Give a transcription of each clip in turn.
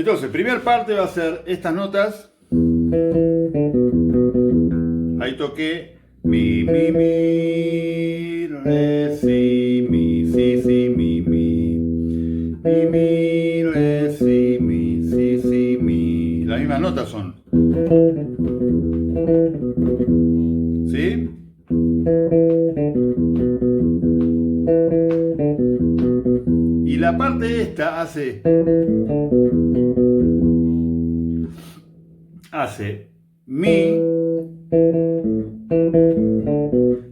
Entonces, primera parte va a ser estas notas. Ahí toqué mi, re, si, mi, mi, re, si, mi. Las mismas notas son. ¿Sí? Y la parte esta hace mi.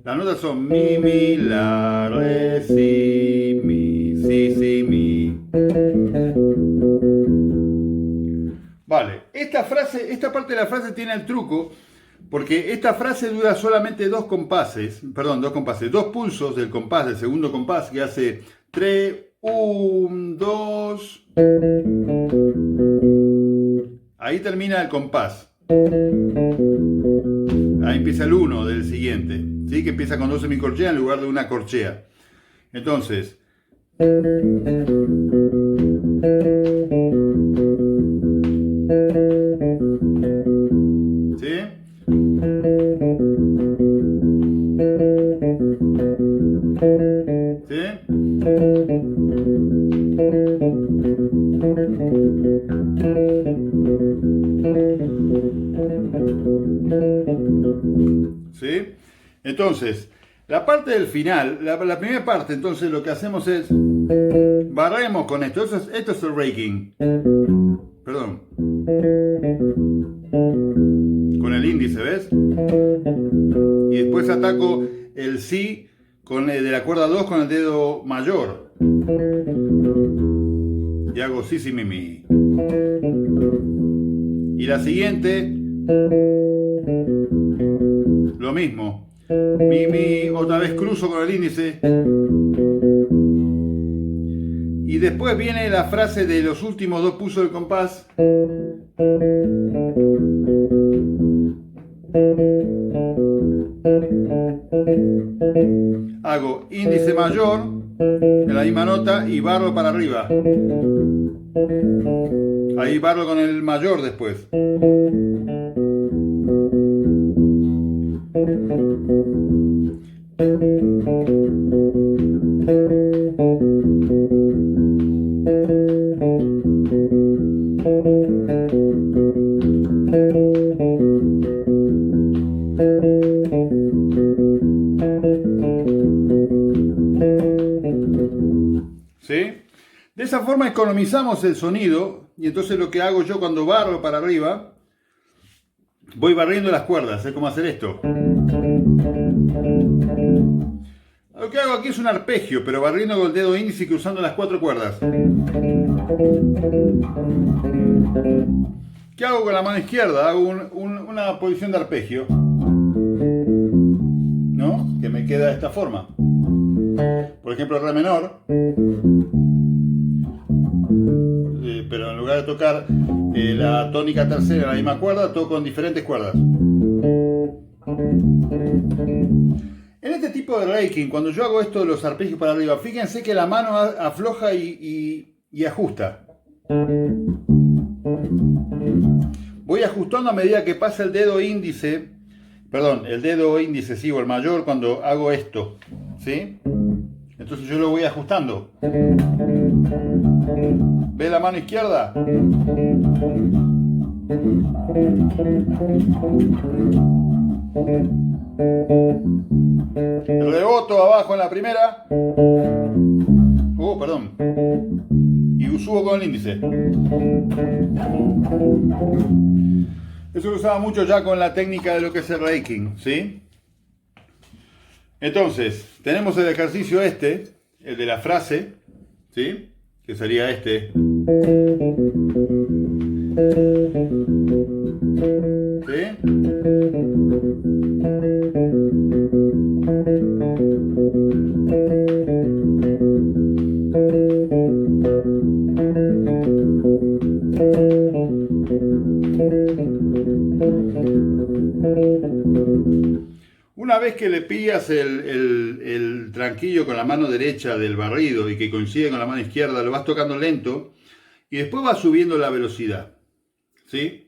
Las notas son mi, la, re, si, mi. Vale, esta parte de la frase tiene el truco, porque esta frase dura solamente dos pulsos del compás, del segundo compás, que hace 3, 1, 2. Ahí termina el compás. Ahí empieza el 1 del siguiente, ¿sí? Que empieza con 2 semicorcheas en lugar de una corchea. Entonces, ¿sí? ¿Sí? ¿Sí? Entonces, la parte del final, la primera parte, entonces lo que hacemos es barremos con esto. Esto es el raking. Perdón. Con el índice, ¿ves? Y después ataco el si de la cuerda 2 con el dedo mayor. Y hago si, mi. Y la siguiente, lo mismo. Mi, otra vez cruzo con el índice. Y después viene la frase de los últimos dos pulsos del compás. Hago índice mayor en la misma nota y barro para arriba. Ahí barro con el mayor después. ¿Sí? De esa forma economizamos el sonido, y entonces lo que hago yo cuando barro para arriba, voy barriendo las cuerdas. ¿Sé cómo hacer esto? Lo que hago aquí es un arpegio, pero barriendo con el dedo índice y cruzando las 4 cuerdas. ¿Qué hago con la mano izquierda? Hago una posición de arpegio, ¿no? Que me queda de esta forma. Por ejemplo, re menor. Pero en lugar de tocar la tónica tercera en la misma cuerda, toco en diferentes cuerdas. En este tipo de raking, cuando yo hago esto de los arpegios para arriba, fíjense que la mano afloja y ajusta. Voy ajustando a medida que pasa el dedo índice, sí, o el mayor cuando hago esto, ¿sí? Entonces yo lo voy ajustando. ¿Ve la mano izquierda? Reboto abajo en la primera. Perdón. Y subo con el índice. Eso lo usaba mucho ya con la técnica de lo que es el raking, ¿sí? Entonces, tenemos el ejercicio el de la frase, ¿sí? Que sería este. ¿Sí? Una vez que le pillas el tranquillo con la mano derecha del barrido y que coincide con la mano izquierda, lo vas tocando lento y después va subiendo la velocidad, ¿sí?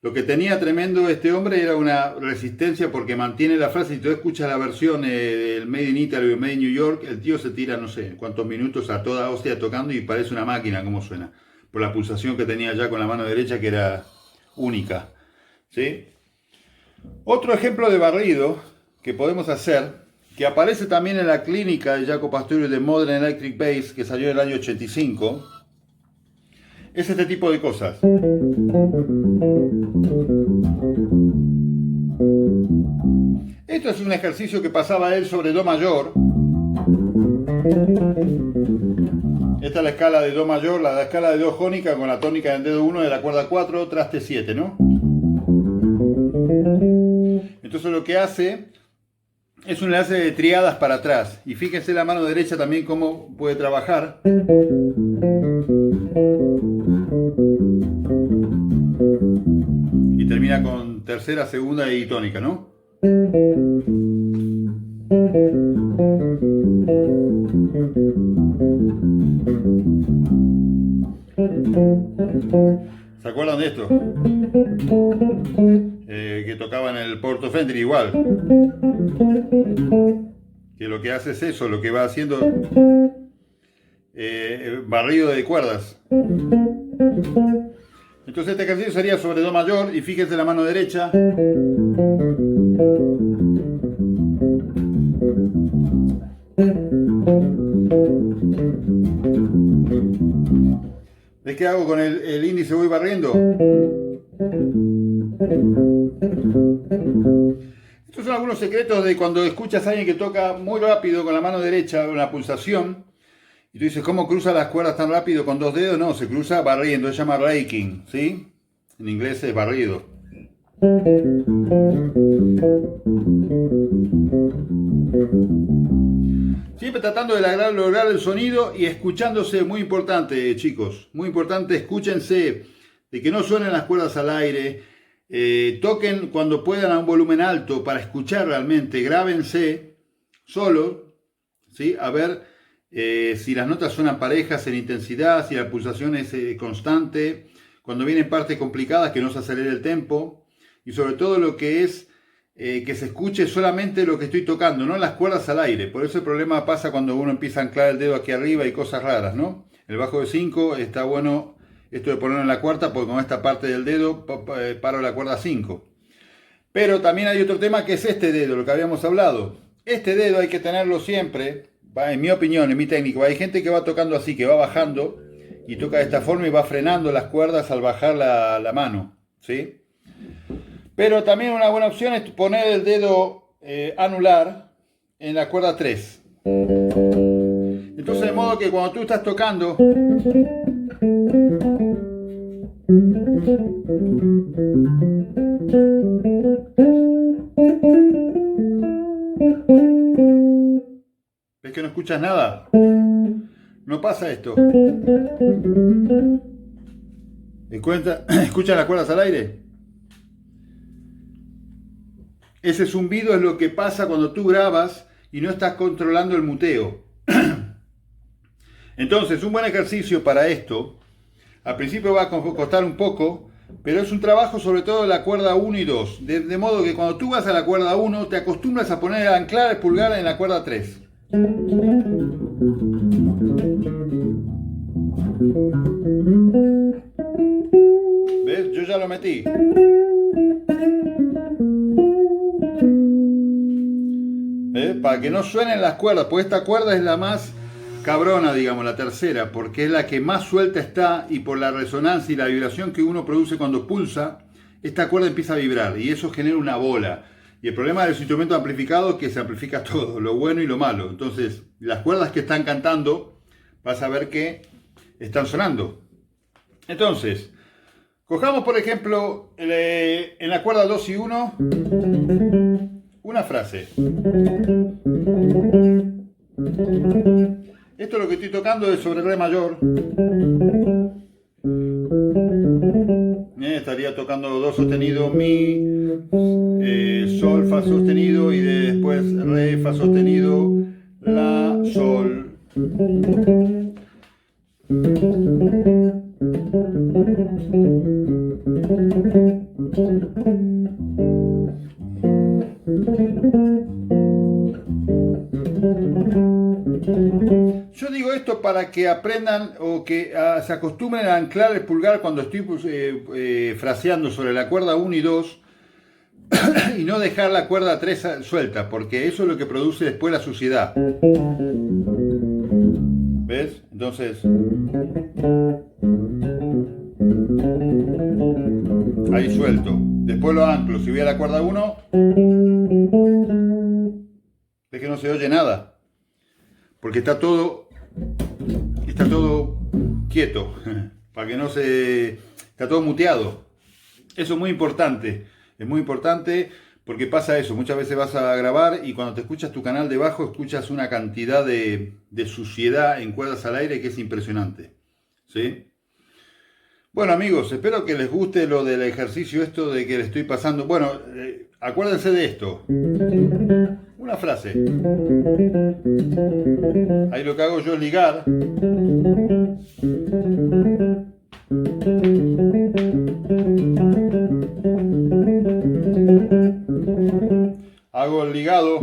Lo que tenía tremendo este hombre era una resistencia porque mantiene la frase. Si tú escuchas la versión del Made in Italy o Made in New York, el tío se tira no sé cuántos minutos a toda hostia tocando y parece una máquina como suena. Por la pulsación que tenía ya con la mano derecha, que era única, ¿sí? Otro ejemplo de barrido que podemos hacer, que aparece también en la clínica de Jaco Pastorius de Modern Electric Bass, que salió en el año 85, es este tipo de cosas. Esto es un ejercicio que pasaba él sobre Do mayor. Esta es la escala de Do mayor, la escala de Do jónica con la tónica del dedo 1 de la cuerda 4, traste 7, ¿no? Entonces lo que hace es un enlace de triadas para atrás. Y fíjense la mano derecha también cómo puede trabajar. Y termina con tercera, segunda y tónica, ¿no? ¿Se acuerdan de esto? Que tocaban el Porto Fender igual. Que lo que hace es eso, lo que va haciendo barrido de cuerdas. Entonces este ejercicio sería sobre Do mayor y fíjense la mano derecha. ¿Ves qué hago con el índice? Voy barriendo. Estos son algunos secretos de cuando escuchas a alguien que toca muy rápido con la mano derecha, una pulsación. Y tú dices, ¿cómo cruza las cuerdas tan rápido con 2 dedos? No, se cruza barriendo, se llama raking, ¿sí? En inglés es barrido. Siempre tratando de lograr el sonido y escuchándose, muy importante, chicos, muy importante, escúchense, de que no suenen las cuerdas al aire, toquen cuando puedan a un volumen alto para escuchar realmente, grábense solo, ¿sí? A ver si las notas suenan parejas en intensidad, si la pulsación es constante, cuando vienen partes complicadas que no se acelere el tempo, y sobre todo lo que es que se escuche solamente lo que estoy tocando, no las cuerdas al aire. Por eso el problema pasa cuando uno empieza a anclar el dedo aquí arriba y cosas raras, ¿no? El bajo de 5 está bueno esto de ponerlo en la cuarta, porque con esta parte del dedo paro la cuerda 5. Pero también hay otro tema que es este dedo, lo que habíamos hablado. Este dedo hay que tenerlo siempre, en mi opinión, en mi técnica. Hay gente que va tocando así, que va bajando y toca de esta forma y va frenando las cuerdas al bajar la mano, ¿sí? Pero también una buena opción es poner el dedo anular en la cuerda 3. Entonces, de modo que cuando tú estás tocando, ¿ves que no escuchas nada? No pasa esto. ¿Escuchan las cuerdas al aire? Ese zumbido es lo que pasa cuando tú grabas y no estás controlando el muteo. Entonces, un buen ejercicio para esto, al principio va a costar un poco, pero es un trabajo sobre todo de la cuerda 1 y 2. De modo que cuando tú vas a la cuerda 1, te acostumbras a poner a anclar el pulgar en la cuerda 3. ¿Ves? Yo ya lo metí. Para que no suenen las cuerdas, porque esta cuerda es la más cabrona, digamos, la tercera, porque es la que más suelta está y por la resonancia y la vibración que uno produce cuando pulsa, esta cuerda empieza a vibrar y eso genera una bola. Y el problema de los instrumentos amplificados es que se amplifica todo, lo bueno y lo malo. Entonces, las cuerdas que están cantando, vas a ver que están sonando. Entonces, cojamos por ejemplo en la cuerda 2 y 1 una frase. Esto lo que estoy tocando es sobre re mayor. Estaría tocando do sostenido, mi, sol, fa sostenido y después re, fa sostenido, la, sol. Yo digo esto para que aprendan o que se acostumbren a anclar el pulgar cuando estoy fraseando sobre la cuerda 1 y 2 y no dejar la cuerda 3 suelta, porque eso es lo que produce después la suciedad. ¿Ves? Entonces, ahí suelto. Después lo anclo. Si voy a la cuerda 1, ves que no se oye nada, porque está todo quieto, para que no se... está todo muteado. Eso es muy importante. Es muy importante porque pasa eso, muchas veces vas a grabar y cuando te escuchas tu canal de bajo escuchas una cantidad de suciedad en cuerdas al aire que es impresionante, ¿sí? Bueno amigos, espero que les guste lo del ejercicio esto de que le estoy pasando. Bueno, acuérdense de esto. Una frase. Ahí lo que hago yo es ligar. Hago el ligado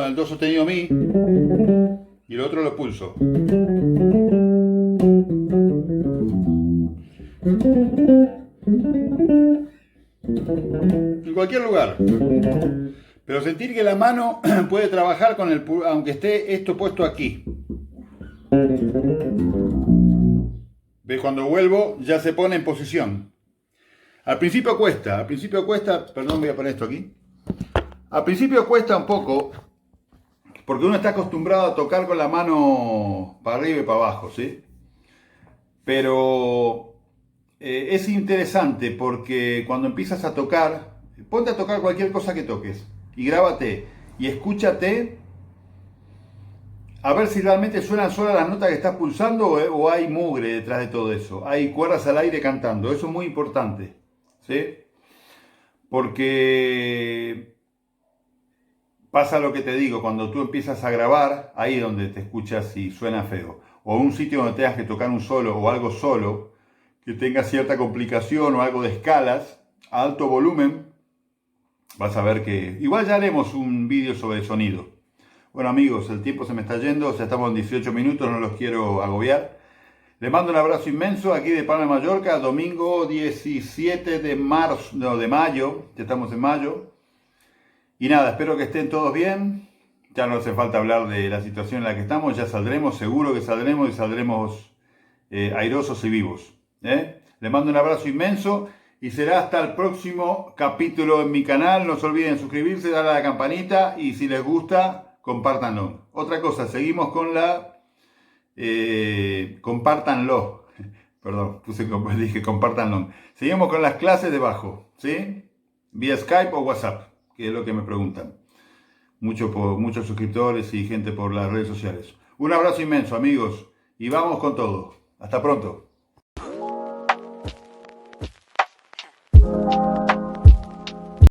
en el do sostenido mi y el otro lo pulso. En cualquier lugar. Pero sentir que la mano puede trabajar con el pulgar, aunque esté esto puesto aquí. ¿Ves? Cuando vuelvo ya se pone en posición. Al principio cuesta, perdón, voy a poner esto aquí. Al principio cuesta un poco, porque uno está acostumbrado a tocar con la mano para arriba y para abajo, ¿sí? Pero es interesante porque cuando empiezas a tocar, ponte a tocar cualquier cosa que toques y grábate y escúchate a ver si realmente suenan solas las notas que estás pulsando o hay mugre detrás de todo eso. Hay cuerdas al aire cantando, eso es muy importante, ¿sí? Porque pasa lo que te digo, cuando tú empiezas a grabar, ahí es donde te escuchas y suena feo. O un sitio donde tengas que tocar un solo o algo solo, que tenga cierta complicación o algo de escalas, a alto volumen, vas a ver que... Igual ya haremos un vídeo sobre el sonido. Bueno amigos, el tiempo se me está yendo, ya estamos en 18 minutos, no los quiero agobiar. Les mando un abrazo inmenso aquí de Palma de Mallorca, domingo 17 de mayo, ya estamos en mayo. Y nada, espero que estén todos bien. Ya no hace falta hablar de la situación en la que estamos, ya saldremos, seguro que saldremos y saldremos airosos y vivos. Les mando un abrazo inmenso y será hasta el próximo capítulo en mi canal. No se olviden suscribirse, darle a la campanita y si les gusta, compártanlo. Otra cosa, seguimos con la... compártanlo. Perdón, dije compártanlo. Seguimos con las clases de bajo, ¿sí? Vía Skype o WhatsApp, que es lo que me preguntan. Muchos suscriptores y gente por las redes sociales. Un abrazo inmenso, amigos, y vamos con todo. Hasta pronto.